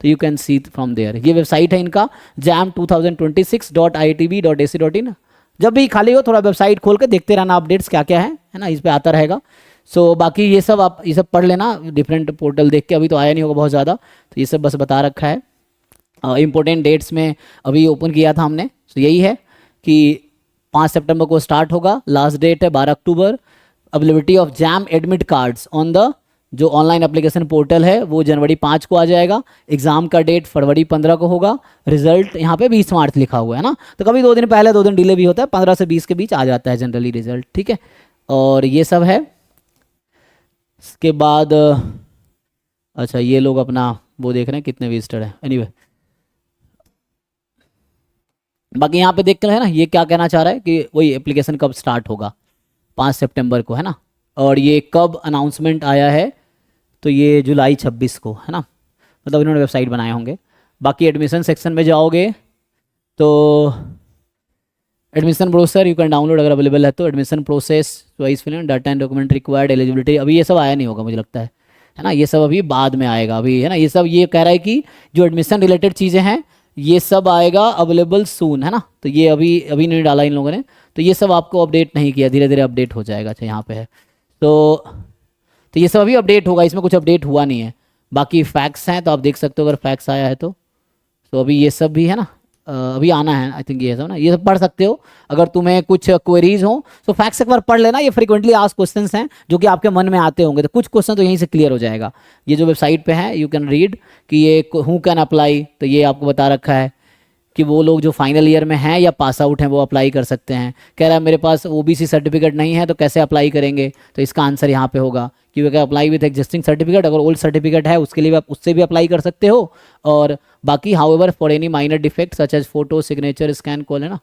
तो you can see from there. ये website है इनका jam2026.iitb.ac.in। जब भी खाली हो थोड़ा वेबसाइट खोल के देखते रहना, अपडेट्स क्या क्या है ना, इस पे आता रहेगा। सो बाकी ये सब आप ये सब पढ़ लेना, डिफरेंट पोर्टल देख के, अभी तो आया नहीं होगा बहुत ज़्यादा, तो ये सब बस बता रखा है। इम्पोर्टेंट डेट्स में अभी ओपन किया था हमने, तो यही है कि 5 सितंबर को स्टार्ट होगा, लास्ट डेट है 12 October. Availability of JAM admit cards on the जो ऑनलाइन एप्लीकेशन पोर्टल है वो जनवरी 5 को आ जाएगा। एग्जाम का डेट फरवरी 15 को होगा। रिजल्ट यहाँ पे 20 मार्च लिखा हुआ है ना, तो कभी 2 दिन पहले 2 दिन डिले भी होता है, 15 से 20 के बीच आ जाता है जनरली रिजल्ट, ठीक है। और ये सब है। इसके बाद अच्छा ये लोग अपना वो देख रहे हैं कितने विजिटर हैं, एनीवे बाकी यहाँ पे देख कर है ना, ये क्या कहना चाह रहा है कि वही एप्लीकेशन कब स्टार्ट होगा, 5 सितंबर को है ना। और ये कब अनाउंसमेंट आया है, तो ये जुलाई 26 को है ना, मतलब इन्होंने वेबसाइट बनाए होंगे। बाकी एडमिशन सेक्शन में जाओगे तो admission process you can download अगर अवेलेबल है तो। Admission process choice fill data and document required eligibility, अभी ये सब आया नहीं होगा मुझे लगता है ना, ये सब अभी बाद में आएगा अभी है ना। ये सब ये कह रहा है कि जो एडमिशन रिलेटेड चीज़ें हैं ये सब आएगा अवेलेबल सून है ना, तो ये अभी अभी नहीं डाला इन लोगों ने, तो ये सब आपको अपडेट नहीं किया, धीरे धीरे अपडेट हो जाएगा। अच्छा यहाँ पे है तो ये सब अभी अपडेट होगा, इसमें कुछ अपडेट हुआ नहीं है। बाकी फैक्ट्स हैं तो आप देख सकते हो अगर फैक्ट्स आया है तो अभी ये सब भी है ना, अभी आना है आई थिंक, ये सब ना, ये सब पढ़ सकते हो। अगर तुम्हें कुछ क्वेरीज हो तो फैक्ट्स एक बार पढ़ लेना, ये फ्रीक्वेंटली आस्क्ड क्वेश्चंस हैं जो कि आपके मन में आते होंगे, तो कुछ क्वेश्चन तो यहीं से क्लियर हो जाएगा। ये जो वेबसाइट पे है यू कैन रीड कि ये हु कैन अप्लाई, तो ये आपको बता रखा है कि वो लोग जो फाइनल ईयर में हैं या पास आउट हैं वो अप्लाई कर सकते हैं। कह रहा है मेरे पास ओबीसी सर्टिफिकेट नहीं है तो कैसे अप्लाई करेंगे, तो इसका आंसर यहाँ पे होगा कि we can apply with existing certificate, अगर ओल्ड सर्टिफिकेट है उसके लिए आप उससे भी अप्लाई कर सकते हो। और बाकी however for any minor defect such as photo signature scan call है ना,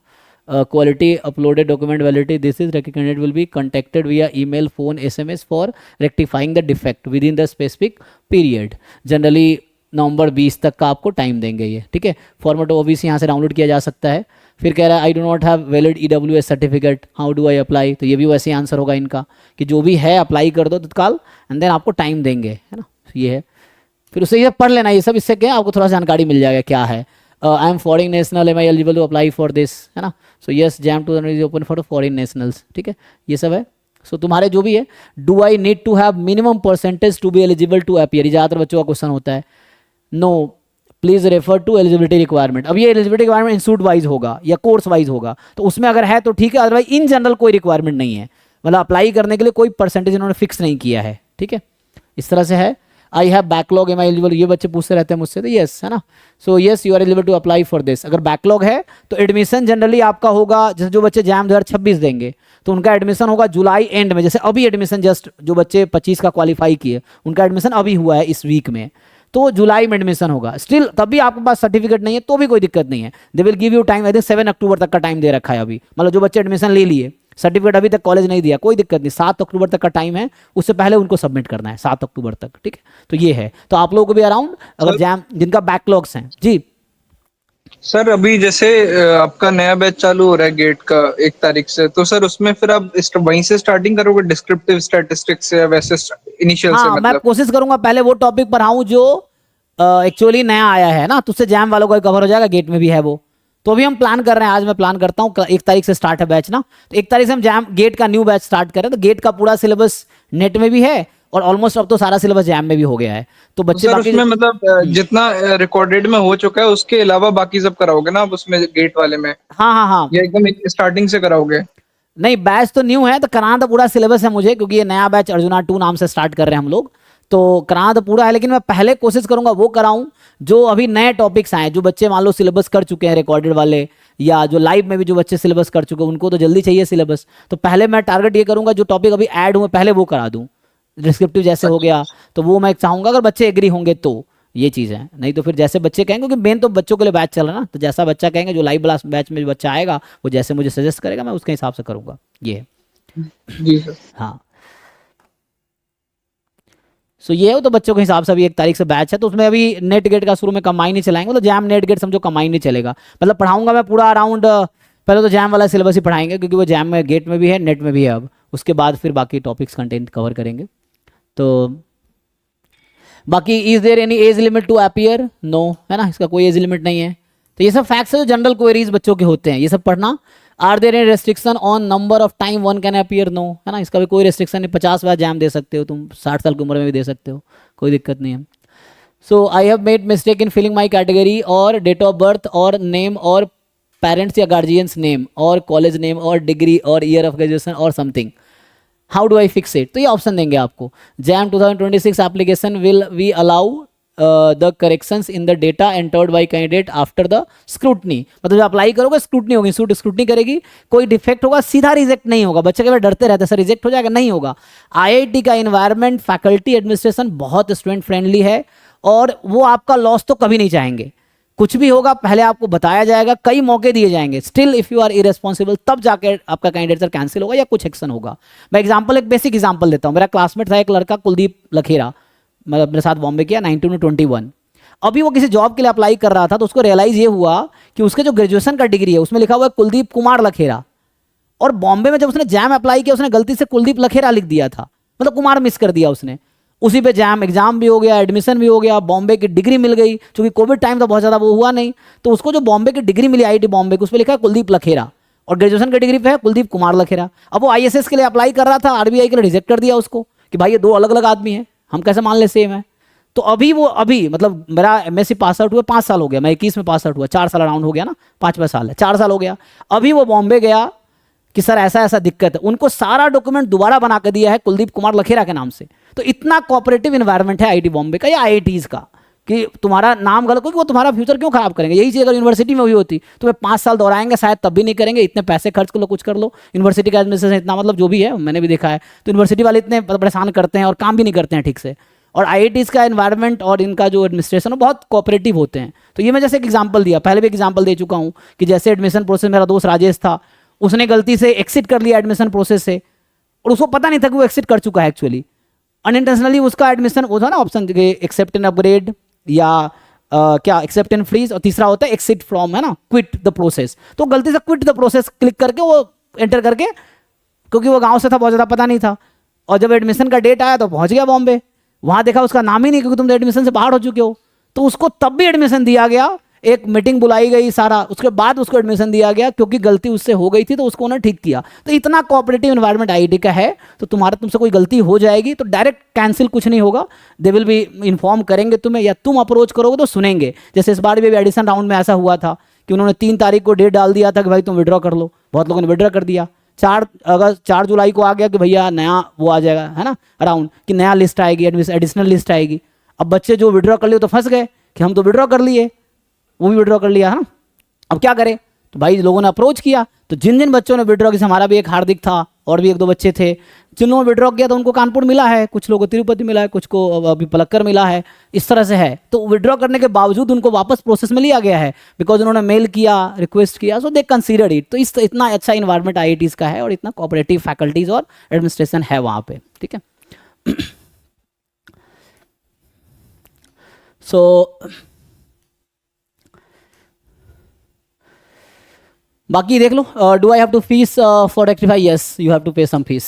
quality uploaded document validity this is candidate will be contacted via email phone SMS for rectifying the defect within the specific period. Generally November 20 तक का आपको time देंगे ये, ठीक है। Format OBC यहाँ से डाउनलोड किया जा सकता है। फिर कह रहा है I do not have valid EWS certificate, how do I apply, तो ये भी वैसे ही आंसर होगा इनका कि जो भी है अप्लाई कर दो तत्काल एंड देन आपको टाइम देंगे है ना, ये है। फिर उससे ये पढ़ लेना ये सब, इससे क्या आपको थोड़ा जानकारी मिल जाएगा क्या है। I am foreign national, am I eligible to apply for this है ना, so yes JAM 2000 is open for foreign nationals, ठीक है, ये सब है। सो तुम्हारे जो भी है, do I need to have minimum percentage to be eligible to appear, ये ज़्यादातर बच्चों का क्वेश्चन होता है। No please refer to eligibility requirement, अब ये एलिजिबिलिटी रिक्वायरमेंट इंस्टीट्यूट वाइज होगा या कोर्स वाइज होगा, तो उसमें अगर है तो ठीक है, अदरवाइज इन जनरल कोई रिक्वायरमेंट नहीं है, मतलब अप्लाई करने के लिए कोई परसेंटेज इन्होंने फिक्स नहीं किया है, ठीक है। इस तरह से है। I have backlog, am I eligible, ये बच्चे पूछते रहते हैं मुझसे, तो यस है ना, so yes you are eligible to apply for this. अगर बैकलॉग है तो एडमिशन जनरली आपका होगा, जैसे जो बच्चे जैम 2026 देंगे तो उनका एडमिशन होगा जुलाई एंड में, जैसे अभी एडमिशन जस्ट जो बच्चे 25 का क्वालिफाई किए उनका एडमिशन अभी हुआ है इस वीक में, तो जुलाई में एडमिशन होगा। स्टिल तब भी आपके पास सर्टिफिकेट नहीं है तो भी कोई दिक्कत नहीं है, they will give you time, I think 7 अक्टूबर तक का टाइम दे रखा है अभी, मतलब जो बच्चे एडमिशन ले लिए सर्टिफिकेट अभी तक कॉलेज नहीं दिया कोई दिक्कत नहीं, 7 अक्टूबर तक का टाइम है, उससे पहले उनको सबमिट करना है 7 अक्टूबर तक, ठीक है। तो ये है, तो आप लोगों को भी अराउंड अगर जैम जिनका बैकलॉग्स हैं जी। सर अभी जैसे आपका नया बैच चालू हो रहा है गेट का 1 तारीख से, तो सर उसमें फिर आप वहीं से स्टार्टिंग करोगे डिस्क्रिप्टिव स्टैटिस्टिक्स से या वैसे इनिशियल से, हाँ मैं मतलब? कोशिश करूंगा पहले वो टॉपिक पढ़ाऊं जो एक्चुअली नया आया है ना, तो उससे जैम वालों का कवर हो जाएगा, गेट में भी है वो, तो अभी हम प्लान कर रहे हैं, आज मैं प्लान करता हूँ 1 तारीख से स्टार्ट है बैच ना, तो 1 तारीख से हम जैम गेट का न्यू बैच स्टार्ट कर रहे हैं, तो गेट का पूरा सिलेबस नेट में भी है और ऑलमोस्ट अब तो सारा सिलेबस जैम में भी हो गया है, तो बच्चे सर उसमें मतलब जितना रिकॉर्डेड में हो चुका है उसके अलावा बाकी सब कराओगे ना आप उसमें गेट वाले में, हाँ हाँ हाँ, या एकदम स्टार्टिंग से कराओगे? नहीं बैच तो न्यू है तो कराना तो पूरा सिलेबस है मुझे, क्योंकि ये नया बैच अर्जुना 2 नाम से स्टार्ट कर रहे हैं हम लोग, तो कराना तो पूरा है, लेकिन मैं पहले कोशिश करूंगा वो कराऊं जो अभी नए टॉपिक्स आए, जो बच्चे मान लो सिलेबस कर चुके हैं रिकॉर्डेड वाले, या जो लाइव में भी जो बच्चे सिलेबस कर चुके हैं उनको तो जल्दी चाहिए सिलेबस, तो पहले मैं टारगेट ये करूंगा जो टॉपिक अभी ऐड हुए पहले वो करा दूं, डिस्क्रिप्टिव जैसे हो गया तो वो मैं चाहूंगा अगर बच्चे एग्री होंगे तो, ये चीज़ है। नहीं तो फिर जैसे बच्चे कहेंगे, क्योंकि मेन तो बच्चों के लिए बैच चल रहा है ना, तो जैसा बच्चा कहेंगे जो लाइव क्लास बैच में जो बच्चा आएगा वो जैसे मुझे सजेस्ट करेगा मैं उसके हिसाब से करूंगा, ये है। जी सर। हाँ सो ये हो, तो बच्चों के हिसाब से अभी 1 तारीख से बैच है, तो उसमें अभी नेट गेट का शुरू में कमाई नहीं चलाएंगे, तो जैम नेट गेट समझो कमाई नहीं चलेगा, मतलब पढ़ाऊंगा मैं पूरा अराउंड, पहले तो जैम वाला सिलेबस ही पढ़ाएंगे क्योंकि वो जैम में गेट में भी है नेट में भी है, अब उसके बाद फिर बाकी टॉपिक्स कंटेंट कवर करेंगे। तो बाकी is there any age limit to appear, no, है ना, इसका कोई एज लिमिट नहीं है। तो ये सब फैक्ट्स है जो जनरल क्वेरीज बच्चों के होते हैं, ये सब पढ़ना। Are there any restriction on number of time one can appear, no, है ना, इसका भी कोई रेस्ट्रिक्शन नहीं, 50 बार एग्जाम दे सकते हो तुम, 60 साल की उम्र में भी दे सकते हो, कोई दिक्कत नहीं है। So I have made mistake in filling my category और डेट ऑफ बर्थ और नेम और पेरेंट्स या गार्जियंस नेम और कॉलेज नेम और डिग्री और ईयर ऑफ ग्रेजुएशन और something, how do I fix it. तो ये ऑप्शन देंगे आपको, JAM 2026 application will we allow the corrections in the data entered by candidate after the scrutiny. मतलब जब अप्लाई करोगे स्क्रूटनी होगी, स्क्रूटनी करेगी, कोई डिफेक्ट होगा सीधा रिजेक्ट नहीं होगा। बच्चे के बाद डरते रहते हैं सर रिजेक्ट हो जाएगा, नहीं होगा। आईआईटी का इन्वायरमेंट, फैकल्टी, एडमिनिस्ट्रेशन बहुत स्टूडेंट फ्रेंडली है और वो आपका लॉस तो कभी नहीं चाहेंगे। कुछ भी होगा पहले आपको बताया जाएगा, कई मौके दिए जाएंगे, still if you are irresponsible तब जाके आपका कैंडिडेट सर कैंसिल होगा या कुछ एक्शन होगा। मैं एग्जांपल, एक बेसिक एग्जांपल देता हूँ। मेरा क्लासमेट था एक लड़का कुलदीप लखेरा, मतलब मेरे साथ बॉम्बे किया 19 to 21। अभी वो किसी जॉब के लिए अप्लाई कर रहा था तो उसको रियलाइज ये हुआ कि उसके जो ग्रेजुएशन का डिग्री है उसमें लिखा हुआ है कुलदीप कुमार लखेरा, और बॉम्बे में जब उसने जैम अप्लाई किया उसने गलती से कुलदीप लखेरा लिख दिया था, मतलब कुमार मिस कर दिया उसने। उसी पे जैम एग्जाम भी हो गया, एडमिशन भी हो गया, बॉम्बे की डिग्री मिल गई, क्योंकि कोविड टाइम था बहुत ज़्यादा वो हुआ नहीं, तो उसको जो बॉम्बे की डिग्री मिली आईआईटी बॉम्बे की उस पर लिखा है कुलदीप लखेरा और ग्रेजुएशन की डिग्री पे है कुलदीप कुमार लखेरा। अब वो आईएएस के लिए अप्लाई कर रहा था, आरबीआई के लिए रिजेक्ट कर दिया उसको कि भाई ये दो अलग अलग आदमी हैं, हम कैसे मान ले सेम है। तो अभी मतलब मेरा एमएससी पास आउट हुआ 5 साल हो गया, मैं 21 में पास आउट हुआ, 4 साल अराउंड हो गया ना, 5वां साल है, 4 साल हो गया। अभी वो बॉम्बे गया कि सर ऐसा ऐसा दिक्कत है, उनको सारा डॉक्यूमेंट दोबारा बना कर दिया है कुलदीप कुमार लखेरा के नाम से। तो इतना कोऑपरेटिव इन्वायरमेंट है आईआईटी बॉम्बे का या आईआईटीज का कि तुम्हारा नाम गलत, क्योंकि वो तुम्हारा फ्यूचर क्यों खराब करेंगे। यही चीज़ अगर यूनिवर्सिटी में हुई होती तो वे 5 साल दोहराएंगे शायद, तब भी नहीं करेंगे, इतने पैसे खर्च कर लो, कुछ कर लो। यूनिवर्सिटी का एडमिनिस्ट्रेशन इतना, मतलब जो भी है मैंने भी देखा है, तो यूनिवर्सिटी वाले इतने परेशान करते हैं और काम भी नहीं करते हैं ठीक से। और आईआईटीज़ का एनवायरनमेंट और इनका जो एडमिनिस्ट्रेशन है बहुत कोऑपरेटिव होते हैं। तो ये मैं जैसे एक एग्जांपल दिया, पहले भी एग्जांपल दे चुका हूँ कि जैसे एडमिशन प्रोसेस, मेरा दोस्त राजेश था, उसने गलती से एक्सिट कर लिया एडमिशन प्रोसेस से और उसको पता नहीं था कि वो एक्सिट कर चुका है एक्चुअली, अनइंटेंशनली उसका एडमिशन वो था ना ऑप्शन, एक्सेप्ट इन अपग्रेड या क्या एक्सेप्ट इन फ्रीज, और तीसरा होता है एक्सिट फ्रॉम, है ना, क्विट द प्रोसेस। तो गलती से क्विट द प्रोसेस क्लिक करके वो एंटर करके, क्योंकि वो गाँव से था बहुत ज़्यादा पता नहीं था, और जब एडमिशन का डेट आया तो पहुँच गया बॉम्बे, वहाँ देखा उसका नाम ही नहीं, क्योंकि तुम तो एडमिशन से बाहर हो चुके हो। तो उसको तब भी एडमिशन दिया गया, एक मीटिंग बुलाई गई सारा, उसके बाद उसको एडमिशन दिया गया, क्योंकि गलती उससे हो गई थी तो उसको उन्होंने ठीक किया। तो इतना कोऑपरेटिव एनवायरनमेंट आईआईटी का है, तो तुमसे कोई गलती हो जाएगी तो डायरेक्ट कैंसिल कुछ नहीं होगा, दे विल बी इन्फॉर्म करेंगे तुम्हें, या तुम अप्रोच करोगे तो सुनेंगे। जैसे इस बार भी एडिशन राउंड में ऐसा हुआ था कि उन्होंने 3 तारीख को डेट डाल दिया था कि भाई तुम विड्रॉ कर लो, बहुत लोगों ने विड्रॉ कर दिया। 4 जुलाई को आ गया कि भैया नया वो आ जाएगा, है ना, अराउंड कि नया लिस्ट आएगी, एडिशनल लिस्ट आएगी। अब बच्चे जो विड्रॉ कर लिए तो फंस गए कि हम तो विड्रॉ कर लिए, वो भी विड्रॉ कर लिया, है ना, अब क्या करें। तो भाई लोगों ने अप्रोच किया, तो जिन जिन बच्चों ने विड्रॉ किया, हमारा भी एक हार्दिक था और भी 1-2 बच्चे थे, जिन लोगों ने विड्रॉ किया तो उनको कानपुर मिला है, कुछ लोगों को तिरुपति मिला है, कुछ को अभी पलक्कर मिला है, इस तरह से है। तो विड्रॉ करने के बावजूद उनको वापस प्रोसेस में लिया गया है, बिकॉज उन्होंने मेल किया, रिक्वेस्ट किया, सो दे कंसीडर्ड इट। तो इतना अच्छा इन्वायरमेंट आईआईटीज़ का है और इतना कोऑपरेटिव फैकल्टीज और एडमिनिस्ट्रेशन है वहाँ पे, ठीक है। सो बाकी देख लो, do I have to fees for rectify, yes you have to pay some fees.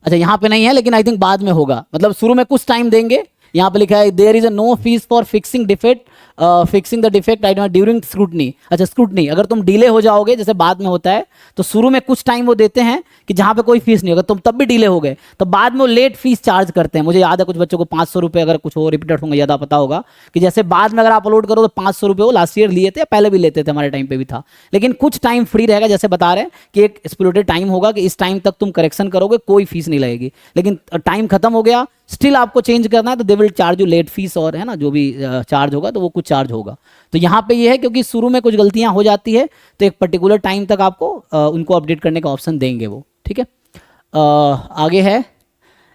अच्छा यहाँ पे नहीं है लेकिन आई थिंक बाद में होगा, मतलब शुरू में कुछ टाइम देंगे। यहाँ पे लिखा है there is a no fees for fixing the defect I don't during scrutiny. अच्छा स्क्रूटनी, अगर तुम डिले हो जाओगे जैसे बाद में होता है तो शुरू में कुछ टाइम वो देते हैं कि जहाँ पे कोई फीस नहीं होगा, तुम तब भी डिले हो गए तो बाद में वो लेट फीस चार्ज करते हैं। मुझे याद है कुछ बच्चों को 500 रुपये, अगर कुछ हो रिपीटेड होंगे ज़्यादा पता होगा, कि जैसे बाद में अगर आप अपलोड करो तो 500 रुपये वो लास्ट ईयर लिए थे, पहले भी लेते थे, हमारे टाइम पे भी था। लेकिन कुछ टाइम फ्री रहेगा, जैसे बता रहे हैं कि एक स्पिरिटेड टाइम होगा कि इस टाइम तक तुम करेक्शन करोगे, कोई फीस नहीं लगेगी। लेकिन टाइम खत्म हो गया, स्टिल आपको चेंज करना है तो they will charge you let fees, और है ना जो भी चार्ज होगा तो वो कुछ चार्ज होगा। तो यहाँ पे ये है क्योंकि शुरू में कुछ गलतियाँ हो जाती है तो एक पर्टिकुलर टाइम तक आपको उनको अपडेट करने का ऑप्शन देंगे वो, ठीक है। आगे है,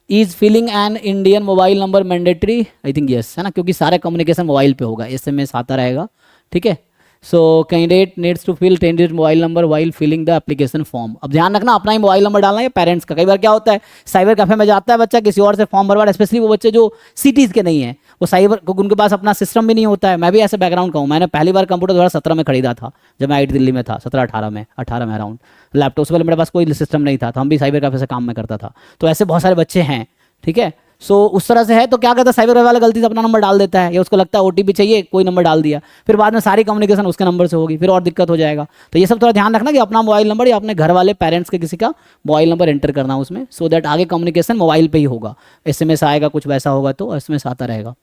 is filling an Indian mobile number mandatory, I think yes, है ना, क्योंकि सारा कम्युनिकेशन मोबाइल पे होगा, SMS आता रहेगा, ठीक है। So candidate needs to fill 10 digit mobile number while filling the application form. अब ध्यान रखना अपना ही मोबाइल नंबर डालना है, पेरेंट्स का। कई बार क्या होता है साइबर कैफे में जाता है बच्चा, किसी और से फॉर्म भरवा, स्पेशली वो बच्चे जो सिटीज़ के नहीं हैं, वो साइबर, उनके पास अपना सिस्टम भी नहीं होता है। मैं भी ऐसे बैकग्राउंड का हूँ, मैंने पहली बार कंप्यूटर 2017 में खरीदा था जब मैं आईआईटी दिल्ली में था, 17-18 में, 18 में अराउंड लैपटॉप से पहले मेरे पास कोई सिस्टम नहीं था, तो हम भी साइबर कैफे से काम में करता था। तो ऐसे बहुत सारे बच्चे हैं, ठीक है। सो उस तरह से है। तो क्या कहता है, साइबर कैफे वाला गलती से अपना नंबर डाल देता है, या उसको लगता है ओटीपी चाहिए, कोई नंबर डाल दिया, फिर बाद में सारी कम्युनिकेशन उसके नंबर से होगी, फिर और दिक्कत हो जाएगा। तो ये सब थोड़ा ध्यान रखना कि अपना मोबाइल नंबर या अपने घर वाले पेरेंट्स के किसी का मोबाइल नंबर एंटर करना उसमें, सो दैट आगे कम्युनिकेशन मोबाइल पे ही होगा। एसएमएस आएगा, कुछ वैसा होगा तो एसएमएस आता रहेगा।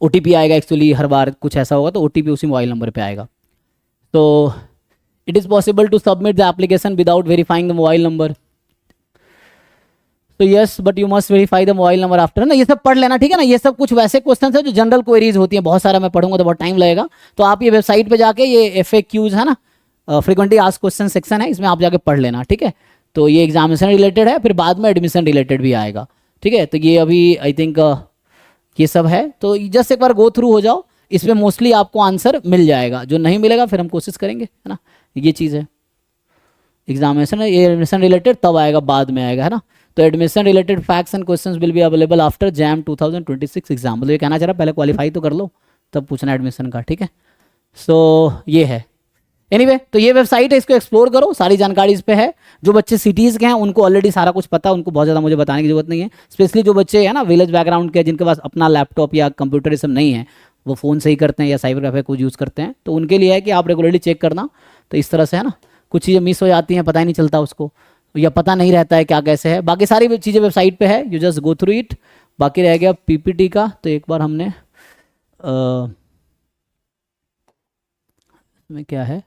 ओटीपी आएगा, एक्चुअली हर बार कुछ ऐसा होगा तो ओटीपी उसी मोबाइल नंबर पे आएगा। तो it is possible to submit the application without verifying the mobile number. तो yes, but you must verify the mobile number after, ना ये सब पढ़ लेना, ठीक है ना। ये सब कुछ वैसे क्वेश्चन है जो जनरल क्वेरीज होती हैं, बहुत सारा मैं पढ़ूंगा तो बहुत टाइम लगेगा। तो आप ये वेबसाइट पे जाके ये FAQs है ना, फ्रीक्वेंटली आस्क्ड क्वेश्चन सेक्शन है, इसमें आप जाके पढ़ लेना, ठीक है। तो ये एग्जामिनेशन रिलेटेड है, फिर बाद में एडमिशन रिलेटेड भी आएगा, ठीक है। तो ये अभी आई थिंक ये सब है, तो जस्ट एक बार गो थ्रू हो जाओ, इसमें मोस्टली आपको आंसर मिल जाएगा। जो नहीं मिलेगा फिर हम कोशिश करेंगे, है ना, ये चीज़ है। एग्जामिनेशन ये एडमिशन रिलेटेड तब आएगा, बाद में आएगा, है ना। तो admission related facts and questions will be available after jam 2026 exam. मतलब ये कहना चाह रहा पहले क्वालिफाई तो कर लो तब पूछना एडमिशन का, ठीक है। सो ये है। एनीवे तो ये वेबसाइट है, इसको एक्सप्लोर करो, सारी जानकारी इस पे है। जो बच्चे सिटीज़ के हैं उनको ऑलरेडी सारा कुछ पता है, उनको बहुत ज़्यादा मुझे बताने की जरूरत नहीं है। स्पेशली जो बच्चे हैं ना विलेज बैकग्राउंड के, जिनके पास अपना लैपटॉप या कंप्यूटर ये सब नहीं है, वो फ़ोन से ही करते हैं या साइबर कैफे कुछ यूज़ करते हैं, तो उनके लिए है कि आप रेगुलरली चेक करना। तो इस तरह से है ना, कुछ चीज़ें मिस हो जाती हैं, पता ही नहीं चलता उसको, या पता नहीं रहता है क्या कैसे है। बाकी सारी चीज़ें वेबसाइट पे है, you just go through it. बाकी रह गया PPT का, तो एक बार हमने में क्या है,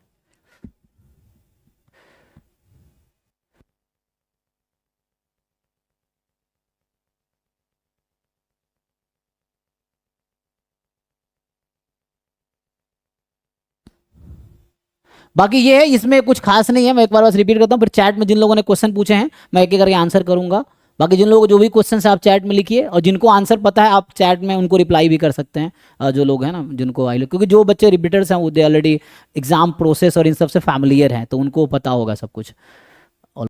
बाकी ये है, इसमें कुछ खास नहीं है। मैं एक बार बस रिपीट करता हूँ, फिर चैट में जिन लोगों ने क्वेश्चन पूछे हैं मैं एक एक करके आंसर करूंगा। बाकी जिन लोगों को जो भी क्वेश्चन है आप चैट में लिखिए, और जिनको आंसर पता है आप चैट में उनको रिप्लाई भी कर सकते हैं, जो लोग हैं ना जिनको आई, क्योंकि जो बच्चे रिपीटर्स हैं वो दे ऑलरेडी एग्जाम प्रोसेस और इन सब से फैमिलियर हैं, तो उनको पता होगा सब कुछ।